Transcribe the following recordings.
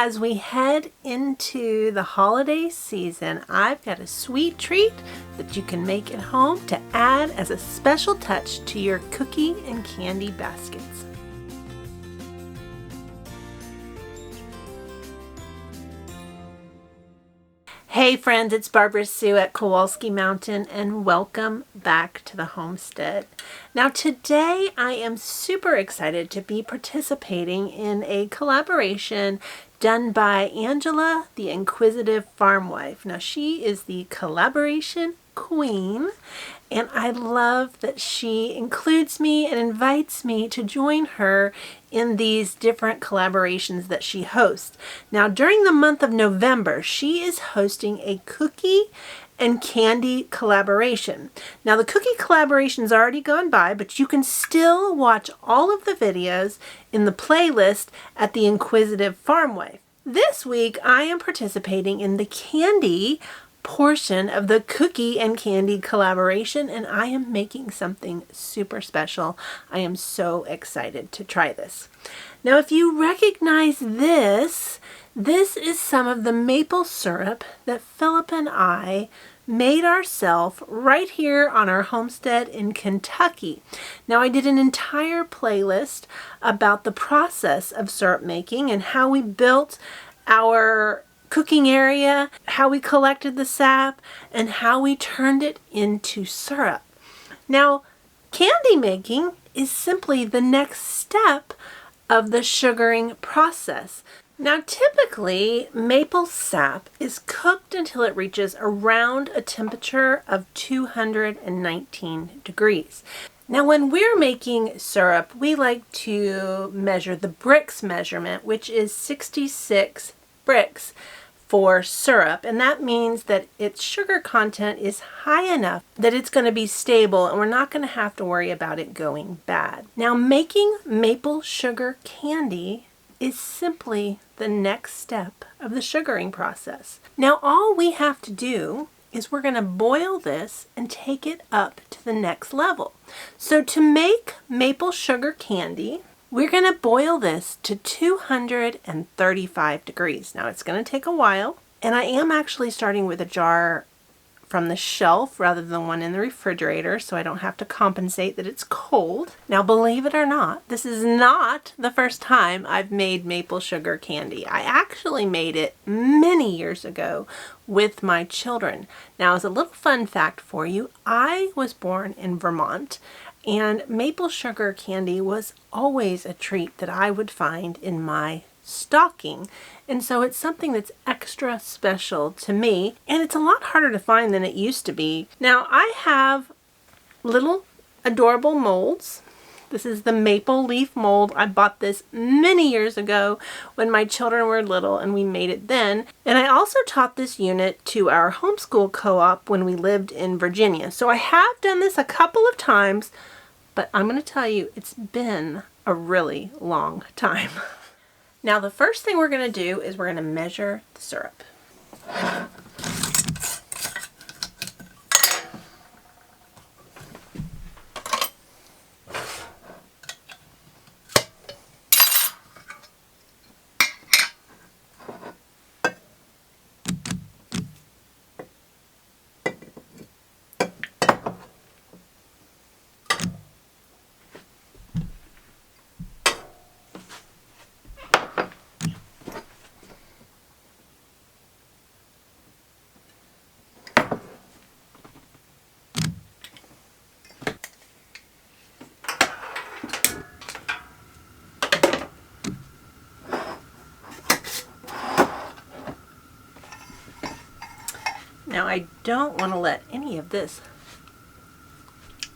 As we head into the holiday season, I've got a sweet treat that you can make at home to add as a special touch to your cookie and candy baskets. Hey friends, it's Barbara Sue at Kowalski Mountain and welcome back to the homestead. Now today I am super excited to be participating in a collaboration done by Angela, the Inquisitive Farm Wife. Now she is the collaboration queen, and I love that she includes me and invites me to join her in these different collaborations that she hosts. Now during the month of November, she is hosting a cookie and candy collaboration. Now the cookie collaboration's already gone by, but you can still watch all of the videos in the playlist at the Inquisitive Farm Wife. This week I am participating in the candy portion of the cookie and candy collaboration, and I am making something super special. I am so excited to try this. Now if you recognize this is some of the maple syrup that Philip and I made ourselves right here on our homestead in Kentucky. Now I did an entire playlist about the process of syrup making and how we built our cooking area, how we collected the sap, and how we turned it into syrup. Now, candy making is simply the next step of the sugaring process. Now, typically, maple sap is cooked until it reaches around a temperature of 219 degrees. Now, when we're making syrup, we like to measure the bricks measurement, which is 66 bricks for syrup, and that means that its sugar content is high enough that it's going to be stable and we're not going to have to worry about it going bad. Now making maple sugar candy is simply the next step of the sugaring process. Now all we have to do is we're going to boil this and take it up to the next level. So to make maple sugar candy, we're going to boil this to 235 degrees. Now it's going to take a while, and I am actually starting with a jar from the shelf rather than one in the refrigerator, so I don't have to compensate that it's cold. Now believe it or not, this is not the first time I've made maple sugar candy. I actually made it many years ago with my children. Now as a little fun fact for you, I was born in Vermont, and maple sugar candy was always a treat that I would find in my stocking. And so it's something that's extra special to me, and it's a lot harder to find than it used to be. Now I have little adorable molds. This is the maple leaf mold. I bought this many years ago when my children were little and we made it then. And I also taught this unit to our homeschool co-op when we lived in Virginia. So I have done this a couple of times, but I'm going to tell you, it's been a really long time. Now the first thing we're going to do is we're going to measure the syrup. Now I don't want to let any of this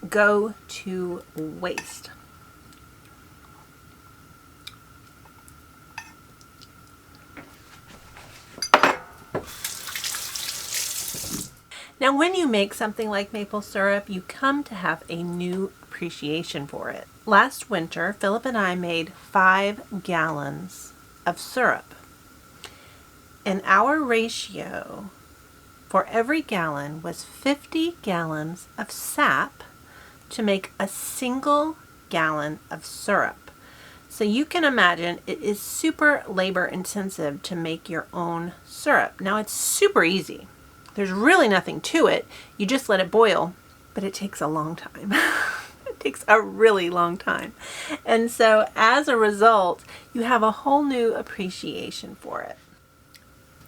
go to waste. Now when you make something like maple syrup, you come to have a new appreciation for it. Last winter, Philip and I made 5 gallons of syrup, and our ratio for every gallon was 50 gallons of sap to make a single gallon of syrup. So you can imagine it is super labor intensive to make your own syrup. Now it's super easy. There's really nothing to it. You just let it boil, but it takes a long time. It takes a really long time. And so as a result, you have a whole new appreciation for it.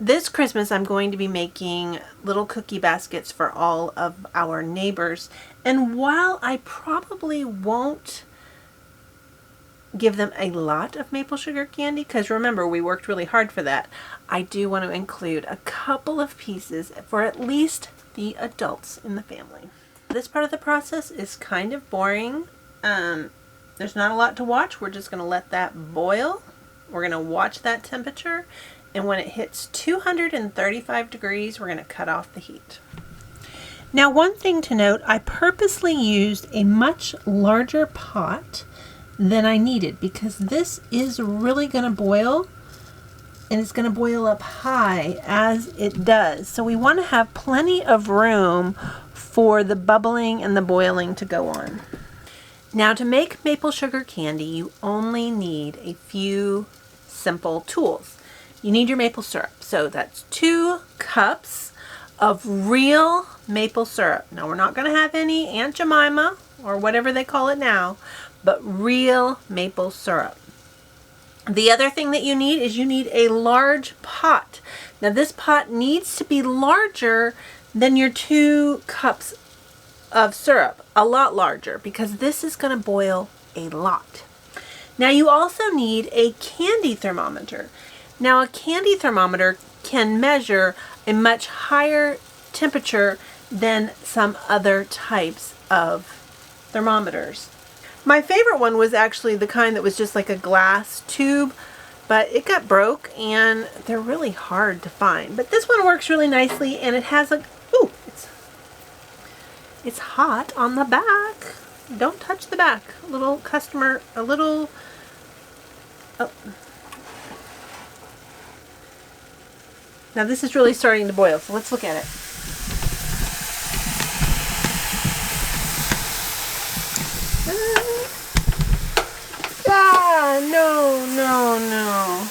This Christmas, I'm going to be making little cookie baskets for all of our neighbors. And while I probably won't give them a lot of maple sugar candy, because remember, we worked really hard for that, I do want to include a couple of pieces for at least the adults in the family. This part of the process is kind of boring. There's not a lot to watch. We're just going to let that boil. We're going to watch that temperature. And when it hits 235 degrees, we're going to cut off the heat. Now, one thing to note, I purposely used a much larger pot than I needed because this is really going to boil, and it's going to boil up high as it does. So we want to have plenty of room for the bubbling and the boiling to go on. Now, to make maple sugar candy, you only need a few simple tools. You need your maple syrup. So that's 2 cups of real maple syrup. Now, we're not going to have any Aunt Jemima or whatever they call it now, but real maple syrup. The other thing that you need is you need a large pot. Now, this pot needs to be larger than your 2 cups of syrup, a lot larger, because this is going to boil a lot. Now, you also need a candy thermometer. Now, a candy thermometer can measure a much higher temperature than some other types of thermometers. My favorite one was actually the kind that was just like a glass tube, but it got broke and they're really hard to find. But this one works really nicely, and it has a, ooh, it's hot on the back. Don't touch the back. A little customer, a little, oh. Now this is really starting to boil, so let's look at it. No.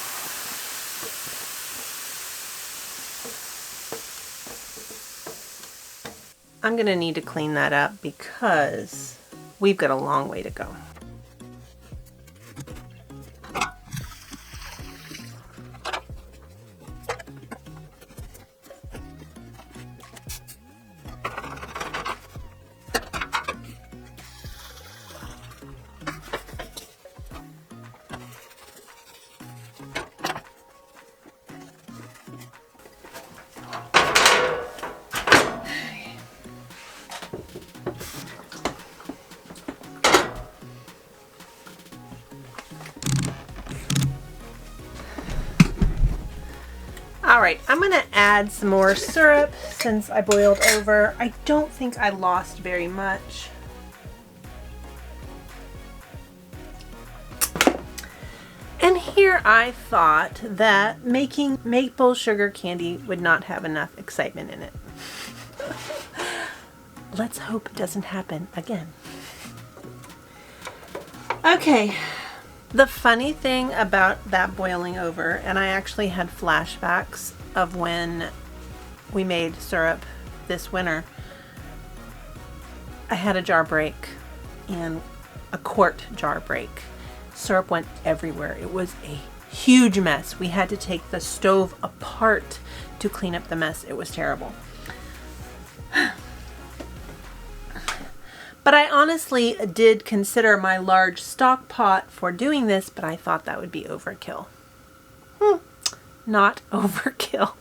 I'm going to need to clean that up because we've got a long way to go. Alright, I'm going to add some more syrup since I boiled over. I don't think I lost very much. And here I thought that making maple sugar candy would not have enough excitement in it. Let's hope it doesn't happen again. Okay. The funny thing about that boiling over, and I actually had flashbacks of when we made syrup this winter. I had a jar break and a quart jar break. Syrup went everywhere. It was a huge mess. We had to take the stove apart to clean up the mess. It was terrible. But I honestly did consider my large stock pot for doing this, but I thought that would be overkill. Not overkill.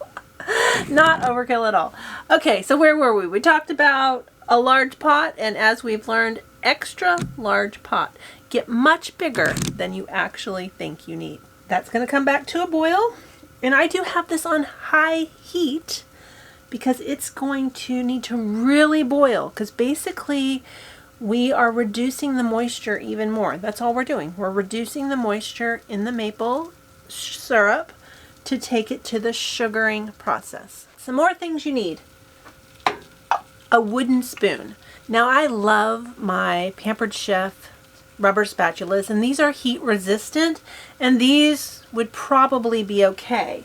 Not overkill at all. Okay, so where were we? We talked about a large pot, and as we've learned, extra large pot. Get much bigger than you actually think you need. That's going to come back to a boil, and I do have this on high heat because it's going to need to really boil, because basically we are reducing the moisture even more. That's all we're doing. We're reducing the moisture in the maple syrup to take it to the sugaring process. Some more things you need. A wooden spoon. Now, I love my Pampered Chef rubber spatulas, and these are heat resistant, and these would probably be okay.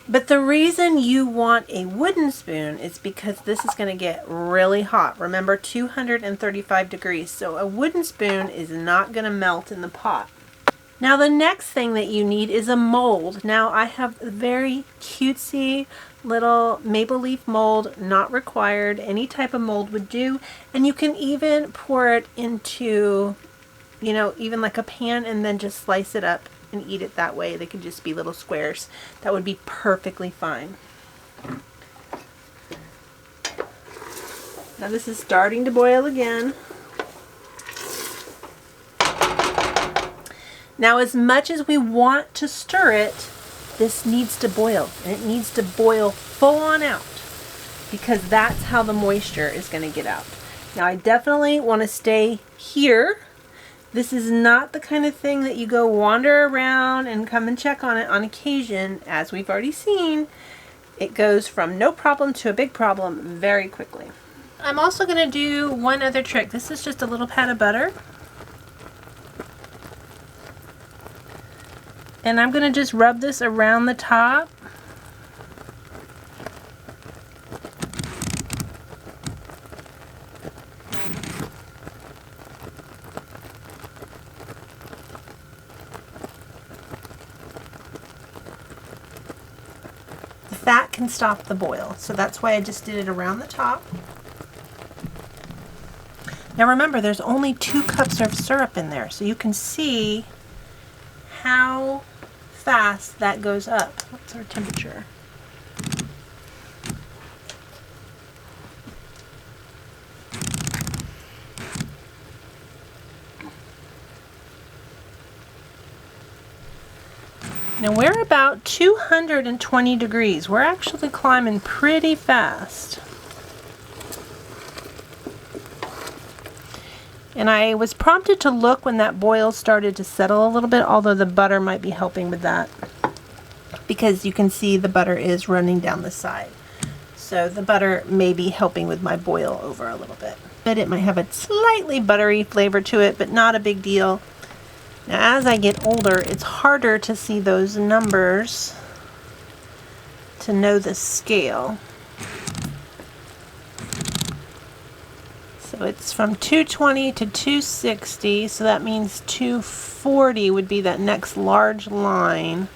But the reason you want a wooden spoon is because this is going to get really hot. Remember, 235 degrees, so a wooden spoon is not going to melt in the pot. Now the next thing that you need is a mold. Now I have a very cutesy little maple leaf mold, not required. Any type of mold would do, and you can even pour it into, you know, even like a pan and then just slice it up and eat it that way. They could just be little squares. That would be perfectly fine. Now this is starting to boil again. Now as much as we want to stir it, this needs to boil, and it needs to boil full on out, because that's how the moisture is going to get out. Now I definitely want to stay here. This is not the kind of thing that you go wander around and come and check on it on occasion. As we've already seen, it goes from no problem to a big problem very quickly. I'm also going to do one other trick. This is just a little pat of butter. And I'm going to just rub this around the top. That can stop the boil, so that's why I just did it around the top. Now remember, there's only 2 cups of syrup in there, so you can see how fast that goes up. What's our temperature? Now we're about 220 degrees. We're actually climbing pretty fast. And I was prompted to look when that boil started to settle a little bit, although the butter might be helping with that, because you can see the butter is running down the side. So the butter may be helping with my boil over a little bit. But it might have a slightly buttery flavor to it, but not a big deal. Now as I get older, it's harder to see those numbers to know the scale. So it's from 220 to 260, so that means 240 would be that next large line.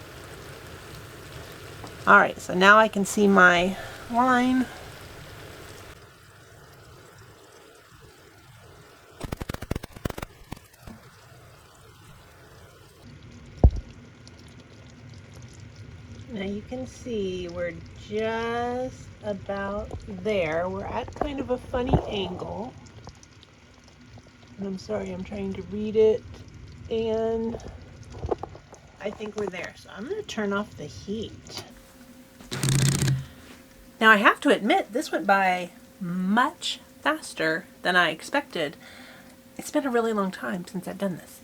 Alright, so now I can see my line. Now you can see we're just about there. We're at kind of a funny angle. And I'm sorry, I'm trying to read it, and I think we're there. So I'm going to turn off the heat. Now I have to admit, this went by much faster than I expected. It's been a really long time since I've done this.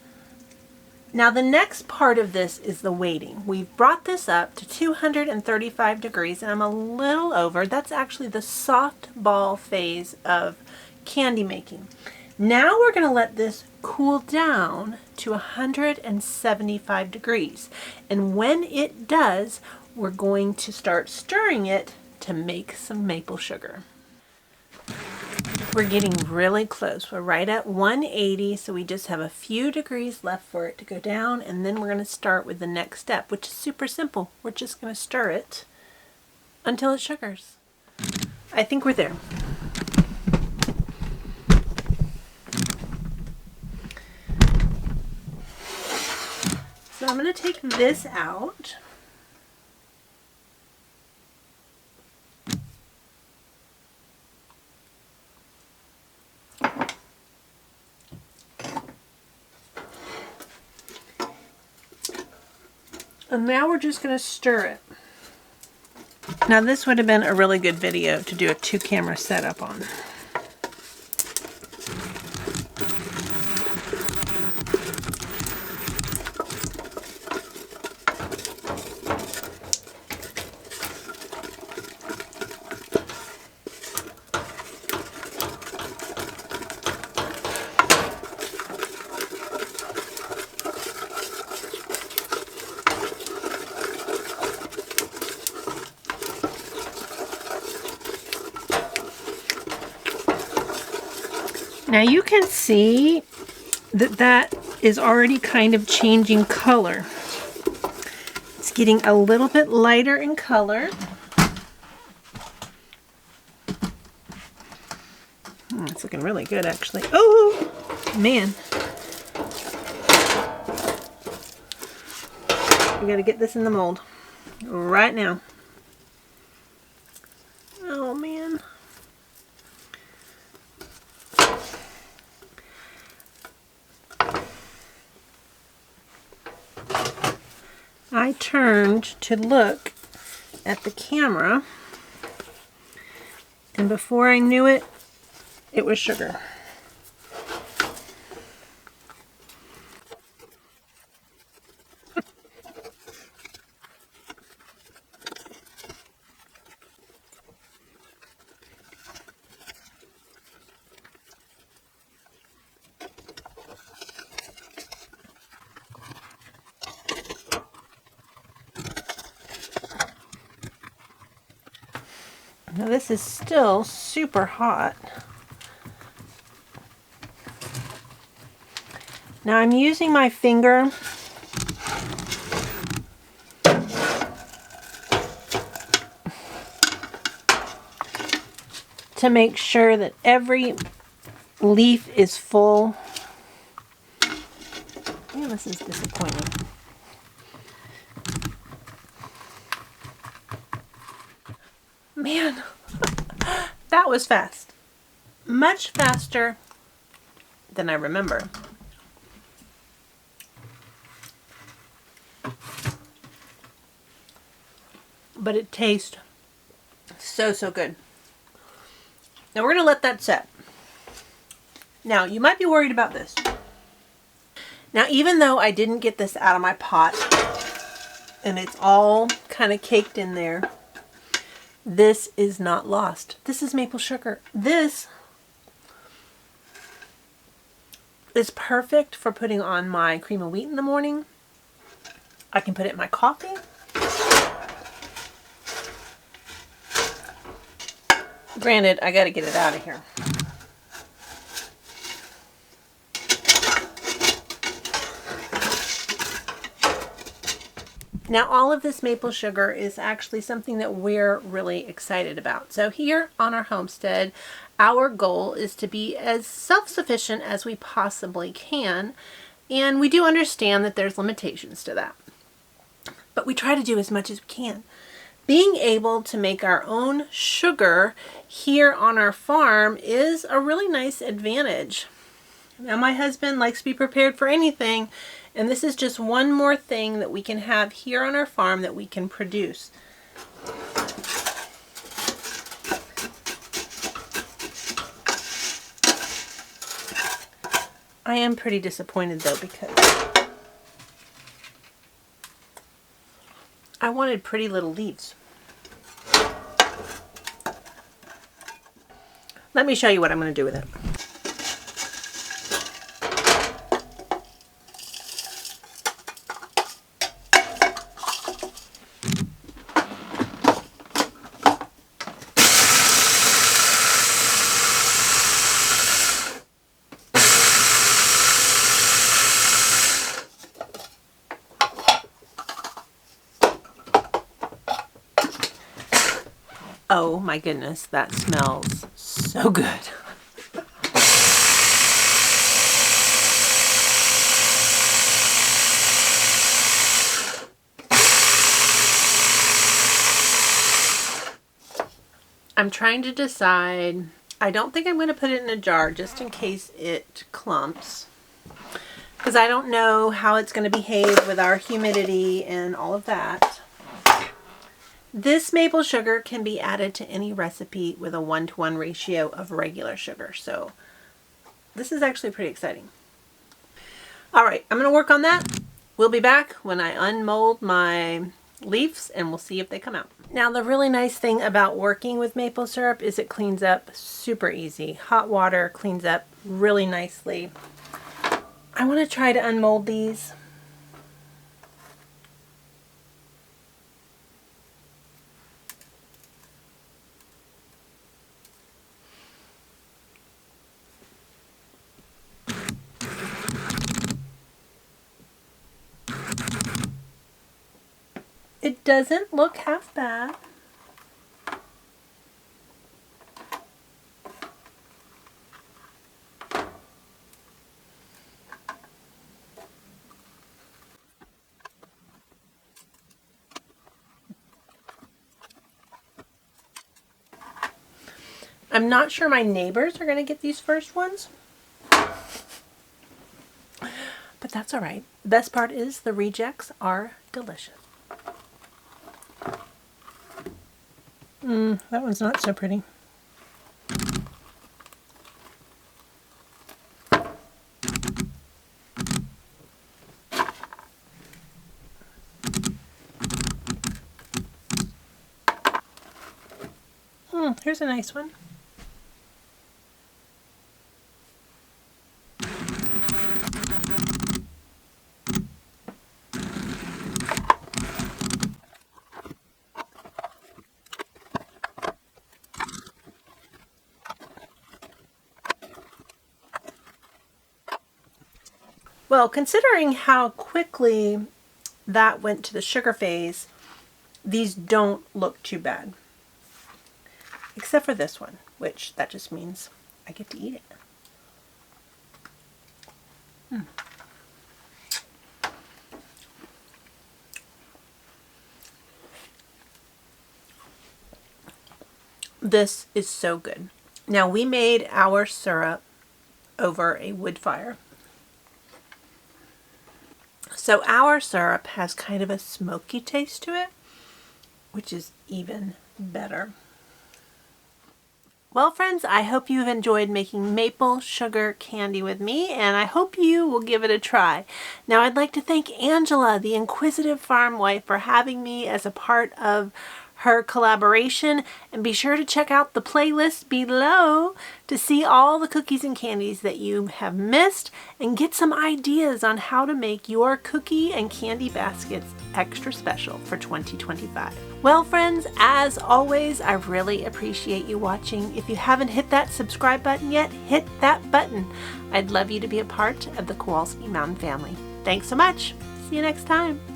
Now the next part of this is the waiting. We've brought this up to 235 degrees, and I'm a little over. That's actually the soft ball phase of candy making. Now we're going to let this cool down to 175 degrees. And when it does, we're going to start stirring it to make some maple sugar. We're getting really close. We're right at 180, so we just have a few degrees left for it to go down, and then we're going to start with the next step, which is super simple. We're just going to stir it until it sugars. I think we're there. So I'm going to take this out. And now we're just going to stir it. Now this would have been a really good video to do a 2-camera setup on. Now you can see that that is already kind of changing color. It's getting a little bit lighter in color. It's looking really good, actually. Oh, man. We got to get this in the mold right now. Oh, man. I turned to look at the camera, and before I knew it, it was sugar. Now this is still super hot. Now I'm using my finger to make sure that every leaf is full. Yeah, this is disappointing. Man, that was fast. Much faster than I remember. But it tastes so, so good. Now we're going to let that set. Now, you might be worried about this. Now, even though I didn't get this out of my pot, and it's all kind of caked in there, this is not lost. This is maple sugar. This is perfect for putting on my cream of wheat in the morning. I can put it in my coffee. Granted, I got to get it out of here. Now, all of this maple sugar is actually something that we're really excited about. So here on our homestead, our goal is to be as self-sufficient as we possibly can. And we do understand that there's limitations to that. But we try to do as much as we can. Being able to make our own sugar here on our farm is a really nice advantage. Now, my husband likes to be prepared for anything, and this is just one more thing that we can have here on our farm that we can produce. I am pretty disappointed though, because I wanted pretty little leaves. Let me show you what I'm going to do with it. Oh my goodness, that smells so good. I'm trying to decide. I don't think I'm going to put it in a jar just in case it clumps, because I don't know how it's going to behave with our humidity and all of that. This maple sugar can be added to any recipe with a 1-to-1 ratio of regular sugar. So this is actually pretty exciting. All right, I'm going to work on that. We'll be back when I unmold my leaves and we'll see if they come out. Now, the really nice thing about working with maple syrup is it cleans up super easy. Hot water cleans up really nicely. I want to try to unmold these. It doesn't look half bad. I'm not sure my neighbors are going to get these first ones, but that's all right. The best part is the rejects are delicious. That one's not so pretty. Here's a nice one. Well, considering how quickly that went to the sugar phase, these don't look too bad. Except for this one, which that just means I get to eat it. This is so good. Now, we made our syrup over a wood fire. So our syrup has kind of a smoky taste to it, which is even better. Well, friends, I hope you've enjoyed making maple sugar candy with me, and I hope you will give it a try. Now, I'd like to thank Angela, the inquisitive farm wife, for having me as a part of her collaboration, and be sure to check out the playlist below to see all the cookies and candies that you have missed and get some ideas on how to make your cookie and candy baskets extra special for 2025. Well, friends, as always, I really appreciate you watching. If you haven't hit that subscribe button yet, hit that button. I'd love you to be a part of the Kowalski Mountain family. Thanks so much. See you next time.